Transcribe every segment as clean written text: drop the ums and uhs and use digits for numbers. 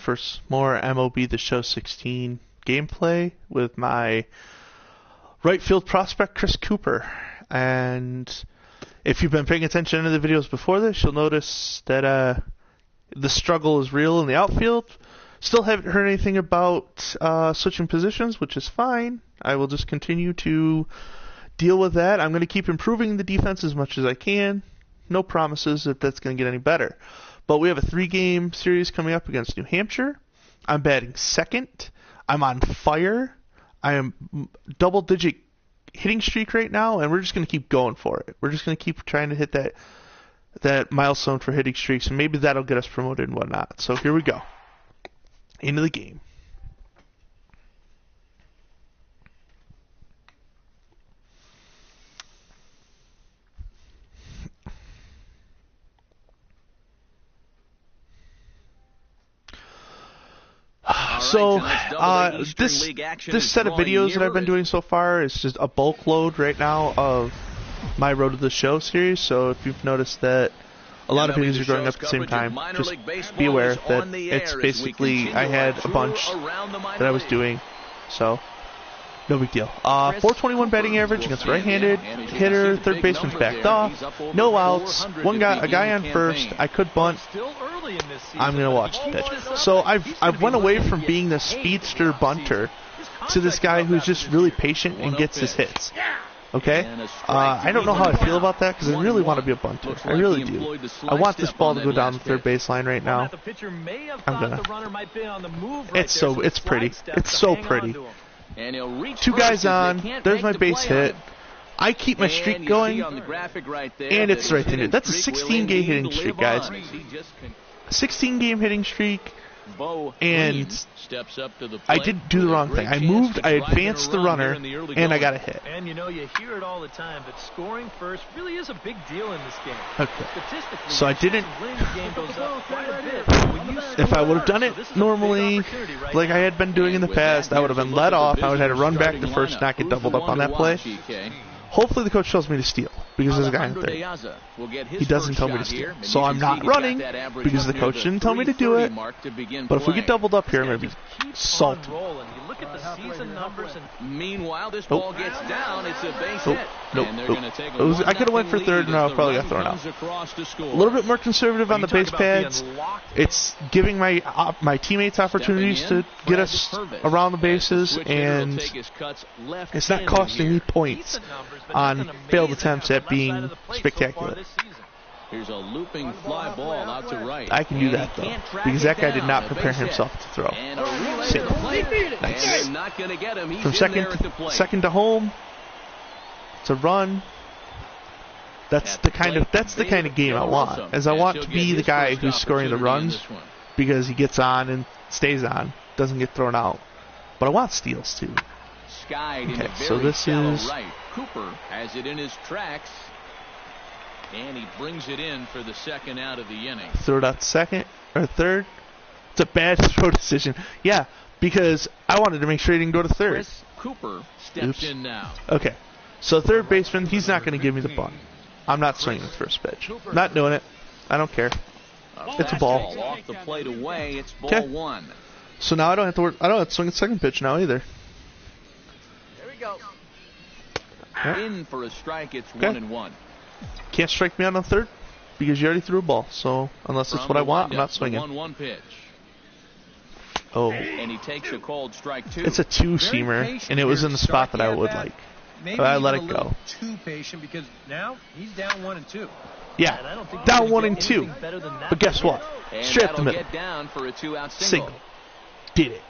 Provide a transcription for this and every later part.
for more MLB The Show 16 gameplay with my right field prospect, Chris Cooper. And if you've been paying attention to the videos before this, you'll notice that the struggle is real in the outfield. Still haven't heard anything about switching positions, which is fine. I will just continue to deal with that. I'm going to keep improving the defense as much as I can. No promises that that's going to get any better. But we have a 3-game series coming up against New Hampshire. I'm batting second. I'm on fire. I am double-digit hitting streak right now, and we're just going to keep going for it. We're just going to keep trying to hit that milestone for hitting streaks, and maybe that'll get us promoted and whatnot. So here we go. Into the game. So this set of videos that I've been doing so far is just a bulk load right now of my Road to the Show series. So if you've noticed that a lot of videos are going up at the same time, just be aware that it's basically I had a bunch that I was doing. So no big deal. 421 batting average against a right-handed hitter. Third baseman's backed off. No outs. A guy on first. I could bunt. I'm gonna watch the pitch. So I've went away from being the speedster bunter to this guy who's just really patient and gets his hits. Okay? I don't know how I feel about that because I really want to be a bunter. I really do. I want this ball to go down the third baseline right now. I'm gonna. It's pretty. It's so pretty. 2 guys on. There's my base hit. I keep my streak going, and it's right there. That's a 16-game hitting streak, guys. 16-game hitting streak, and I didn't do the wrong thing. I moved, I advanced the runner, and I got a hit. And you know, you hear it all the time, but scoring first really is a big deal in this game. Okay. So I didn't. If I would have done it normally, like I had been doing in the past, I would have been let off. I would have had to run back to first, not get doubled up on that play. Hopefully the coach tells me to steal, because there's a guy in third. He doesn't tell me to steal. So I'm not running, because the coach didn't tell me to do it. But if we get doubled up here, I'm going to be salty. Meanwhile, this ball gets down. It's a base hit. I could have went for third, and I probably got thrown out. A little bit more conservative on the base pads. It's giving my teammates opportunities to get us around the bases, and it's not costing me points on failed attempts at being spectacular. Here's a looping fly ball out to right. I can do that though, because that guy did not prepare himself to throw. Nice. From second to home, it's a run. That's the kind of game I want. As I want to be the guy who's scoring the runs because he gets on and stays on, doesn't get thrown out. But I want steals too. Okay, so this is Cooper has it in his tracks, and he brings it in for the second out of the inning. Throw it out second or third. It's a bad throw decision. Yeah, because I wanted to make sure he didn't go to third. Chris Cooper steps in now. Okay, so third baseman, he's not going to give me the bunt. I'm not swinging the first pitch. Not doing it. I don't care. It's a ball. Off the plate away. It's ball 1. So now I don't have to work. I don't have to swing the second pitch now either. There we go. In for a strike. It's 1-1. Can't strike me out on third because you already threw a ball. So unless it's what I want, I'm not swinging. 1-1 pitch. Oh. And he takes a called strike 2. It's a 2-seamer, and it was in the spot that I would like. Maybe but I let it go. Too patient because now he's down 1-2. Yeah, down 1-2. But guess what? Straight up the middle. Single. Did it.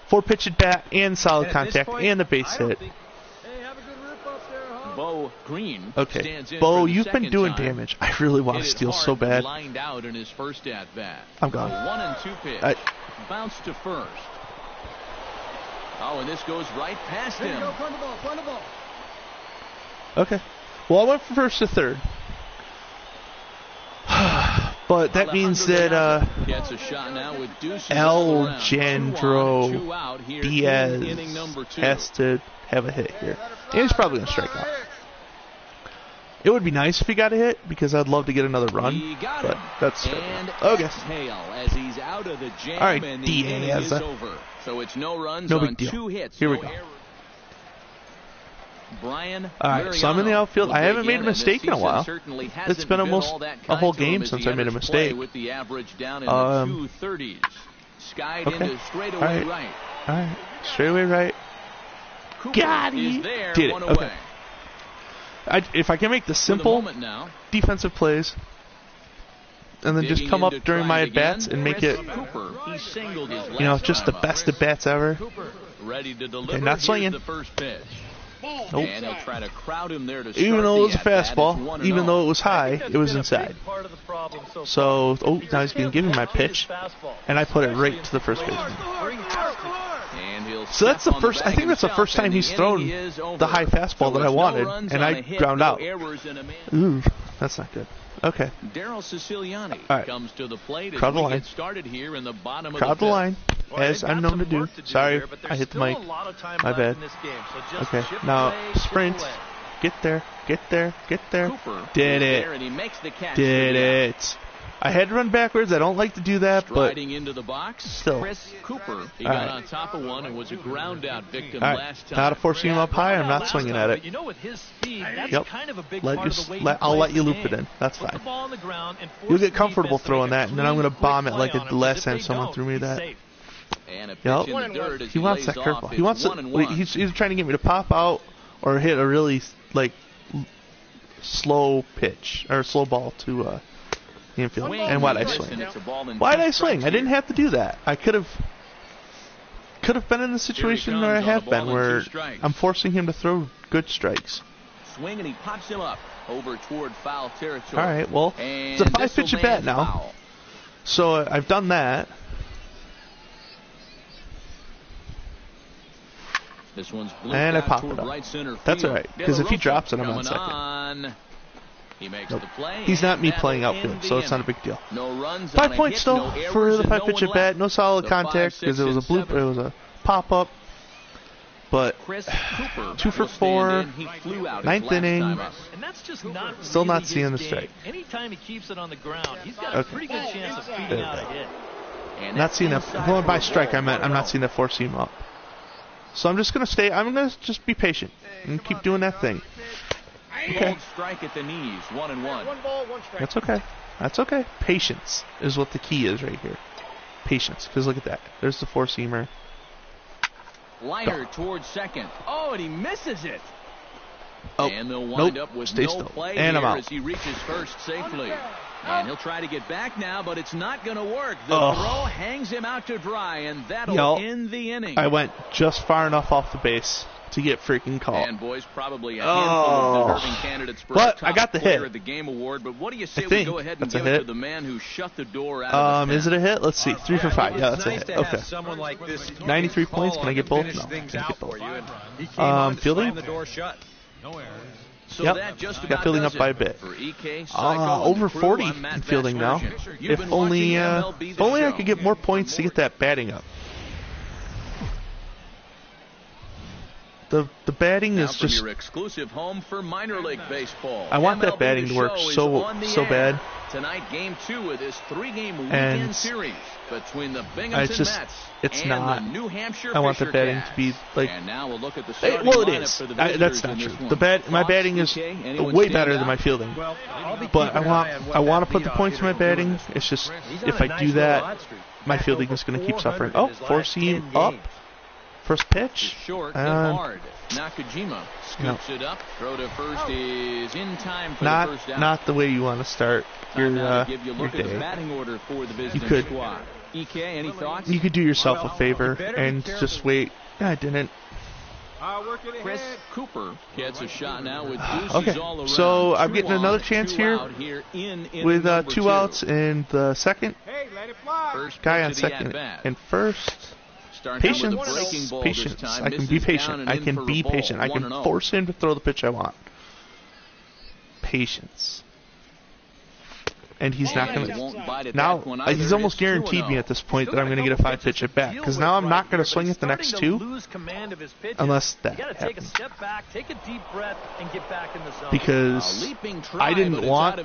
4-pitch at bat and solid contact and the base hit. Bo Green. Okay, Bo, you've been doing damage. I really want to steal so bad. Lined out in his first at bat. I'm gone. 1-2 pitch. Bounce to first. Oh, and this goes right past him. Okay. Well, I went from first to third. But that means that Alejandro Diaz has to have a hit here. And he's probably going to strike out. It would be nice if he got a hit because I'd love to get another run, but that's okay. As he's out of the jam, all right, and the inning is over. So it's no runs on deal. 2 hits. Here we go. Brian, all right, so I'm in the outfield. I haven't made a mistake in a while. It's been almost a whole game since I made a mistake. With the average down in the 230s. Skied into straightaway right. All right, straightaway right. Got it. Did it. Okay. If I can make the simple defensive plays and then just come up during my at-bats and make it, you know, just the best at-bats ever. Okay, not swinging. Nope. And he'll try to crowd him there to even though it was a fastball, even though it was high, it was inside. So, now he's going to give me my pitch, and I put it right to the first baseman. So that's the first, I think that's the first time he's thrown the high fastball that I wanted, and I ground out. Ooh, that's not good. Okay. Daryl Siciliani comes to the plate. Crowd the line. Started here in the bottom of crowd the line, as I'm known to do. Sorry, I hit the mic. My bad. Okay, now sprint. Get there, get there, get there. Did it. Did it. I had to run backwards. I don't like to do that, but into the box, still. Chris Cooper. He got on top of one and was a ground out victim last time. Now to force him up high, I'm not swinging at it. You know, with his speed, that's kind of a big part of the way I'll let you loop it in. That's fine. You'll get comfortable throwing that, and then I'm going to bomb it like the last time someone threw me that. Yep. He wants that curveball. He wants it. He's either trying to get me to pop out or hit a really slow pitch or slow ball to the infield. And why'd I swing? Why'd I swing? I didn't have to do that. I could have been in the situation where I have been, where I'm forcing him to throw good strikes. Swing and he pops him up over toward foul territory. All right, well, it's a 5-pitch at bat now. So I've done that. This one's and I pop it up. That's all right, because if he drops it, I'm on second. He makes the play. He's not me playing outfield, so it's not a big deal. No runs, 5 points still for the 5-pitch at bat. No solid contact because it was a bloop. It was a pop up. But 2 for 4, 9th inning. Still not seeing the strike. Anytime he keeps it on the ground, he's got a pretty good chance of feeding out a hit. Not seeing that. Going by strike, I meant I'm not seeing that force him up. So I'm just gonna stay. I'm gonna just be patient and keep doing that thing. Okay. Strike at the knees, 1-1. 1 ball, 1 strike. That's okay. That's okay. Patience is what the key is right here. Patience. Because look at that. There's the 4-seamer. Liner towards second. Oh, and he misses it. Oh, and they'll wind up with no still. play and here I'm out. As he reaches first safely. And he'll try to get back now, but it's not going to work. The throw hangs him out to dry, and that'll end the inning. I went just far enough off the base to get freaking called. And boys, probably a handful of deserving candidates for but top I got the player hit. Of the game award. But what do you say we go ahead and give it to the man who shut the door out of the is it a hit? Let's see. 3 for 5. Yeah, that's a hit. Okay. 93 points. Can I get both? No, I can't get both. Fielding? So yep, that just got fielding up by a bit. Over 40 in fielding now. If only I could get more points to get that batting up. The batting is just. Your exclusive home for minor league baseball. I want that batting to work so bad. Tonight, game 2 of this 3-game weekend series between the Binghamton Mets and the New Hampshire I want the batting to be like. And now we'll look at the well, it is. That's not true. My batting is way better than my fielding. But I want to put the points in my batting. It's just if I do that, my fielding is going to keep suffering. Oh, 4-seam up. First pitch. Short and hard. Nakajima scoops it up. Throw to first is in time for the first out. Not the way you want to start your day. You could. EK, any thoughts? You could do yourself a favor and just wait. Yeah, I didn't. Chris Cooper gets a shot now with deuces all around. So I'm getting another chance here with 2 outs in the second. Guy on second and first. Patience. I can be patient. I can force him to throw the pitch I want. Patience. and he's not going to. Now, he's almost guaranteed me at this point that I'm going to get a 5-pitch at bat, because now I'm not going to swing at the next 2 unless that happens. Because I didn't want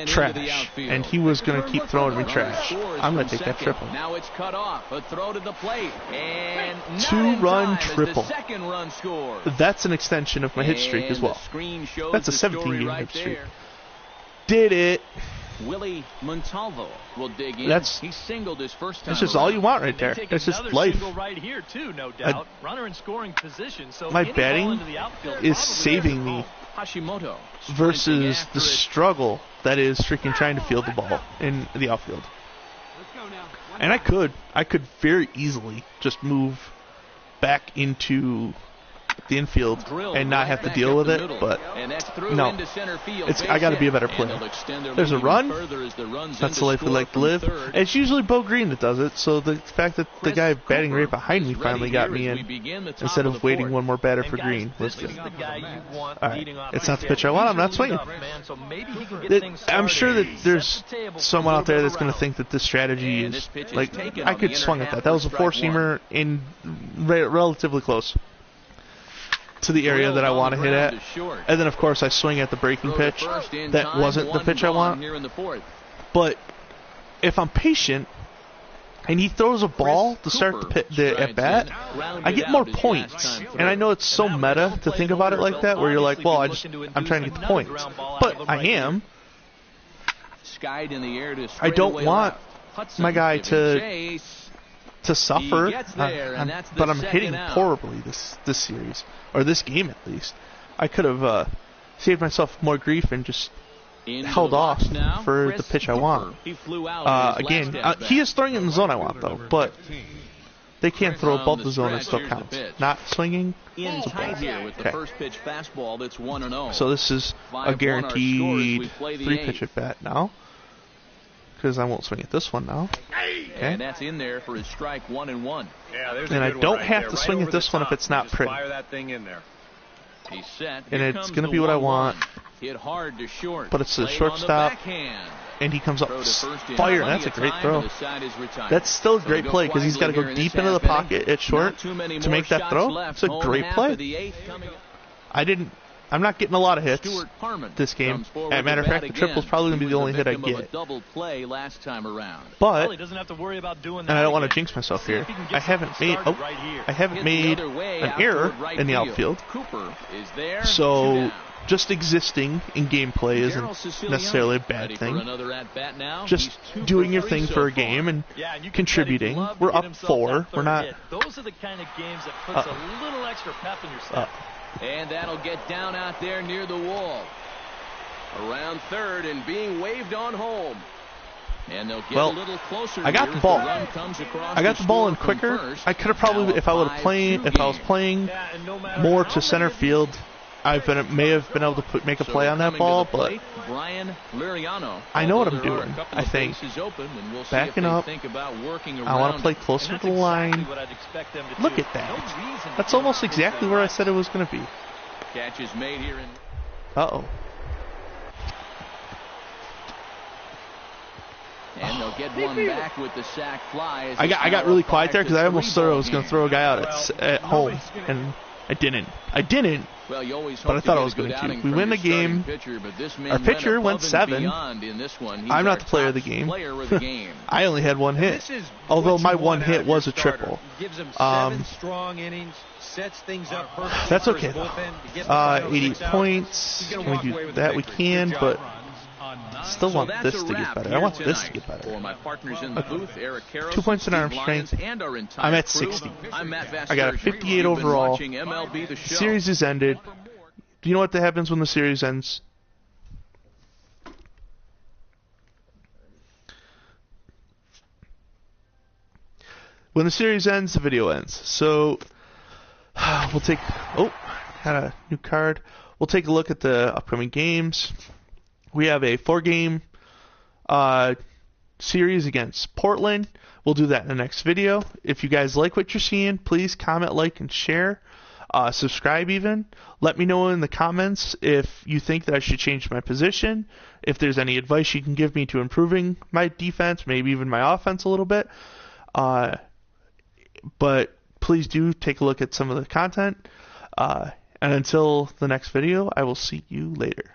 trash, and he was going to keep throwing me trash. I'm going to take that triple. Now it's cut off. A throw to the plate, and 2-run triple. Second run score. That's an extension of my hit streak as well. That's a 17-game hit streak. Did it. Willie Montalvo will dig in. He singled his first time. That's just all you want right there. That's just life. Right here too, no doubt. Runner in scoring position. So my batting is saving me versus the struggle that is freaking trying to field the ball in the outfield. And I could very easily just move back into the infield and not have to deal with it, but no, I got to be a better player. There's a run. That's the life we like to live. And it's usually Bo Green that does it, so the fact that the guy batting right behind me finally got me in instead of waiting one more batter for Green was good. Alright, it's not the pitch I want. I'm not swinging. I'm sure that there's someone out there that's going to think that this strategy is like, I could swing at that. That was a 4-seamer in relatively close to the area that I want to hit at, and then of course I swing at the breaking pitch. That wasn't the pitch I want, but if I'm patient and he throws a ball to start the at bat, I get more points. And I know it's so meta to think about it like that, where you're like, well, I'm trying to get the points, but I am. I don't want my guy to suffer, but I'm hitting horribly this series, or this game at least. I could have saved myself more grief and just held off for the pitch I want. Again, he is throwing it in the zone I want, though, but they can't throw above the zone, it still counts. Not swinging, it's a ball. Okay. So this is a guaranteed 3-pitch at bat now, because I won't swing at this one now. Okay. And that's in there for his strike 1-1. And I don't have to swing at this one if it's not pretty. He's set. And it's going to be what I want. Hit hard to short. But it's the shortstop, and he comes up fire. That's a great throw. That's still a great play because he's got to go deep into the pocket at short to make that throw. It's a great play. I'm not getting a lot of hits this game. As a matter of fact, the triple's probably going to be the only hit I get. But, and I don't want to jinx myself here, I haven't made an error in the outfield. So, just existing in gameplay isn't necessarily a bad thing. Just doing your thing for a game and contributing. We're up 4. We're not... Those are the kind of games that puts a little extra pep in your step. And that'll get down out there near the wall. Around third and being waved on home. And they'll get a little closer. I got the ball. I got the ball in quicker. I could have probably, if I was playing more to center field, may have been able to make a play on that ball, but I know what I'm doing. I think backing up, I want to play closer to the line. Look at that. That's almost exactly where I said it was going to be. Uh-oh. And they'll get one back with the sac fly. I got really quiet there because I almost thought I was going to throw a guy out at home, and I didn't. But I thought I was going to. We win the game. Our pitcher went 7. I'm not the player of the game. I only had 1 hit. Although my 1 hit was a triple. That's okay though. 88 points. Can we do that? We can, but still want this to get better. I want this to get better. Okay. 2 points in arm strength. I'm at 60. I got a 58 overall. The series is ended. Do you know what happens when the series ends? When the series ends, the video ends. So we'll take... Oh, had a new card. We'll take a look at the upcoming games. We have a 4-game series against Portland. We'll do that in the next video. If you guys like what you're seeing, please comment, like, and share. subscribe even. Let me know in the comments if you think that I should change my position, if there's any advice you can give me to improving my defense, maybe even my offense a little bit. But please do take a look at some of the content. And until the next video, I will see you later.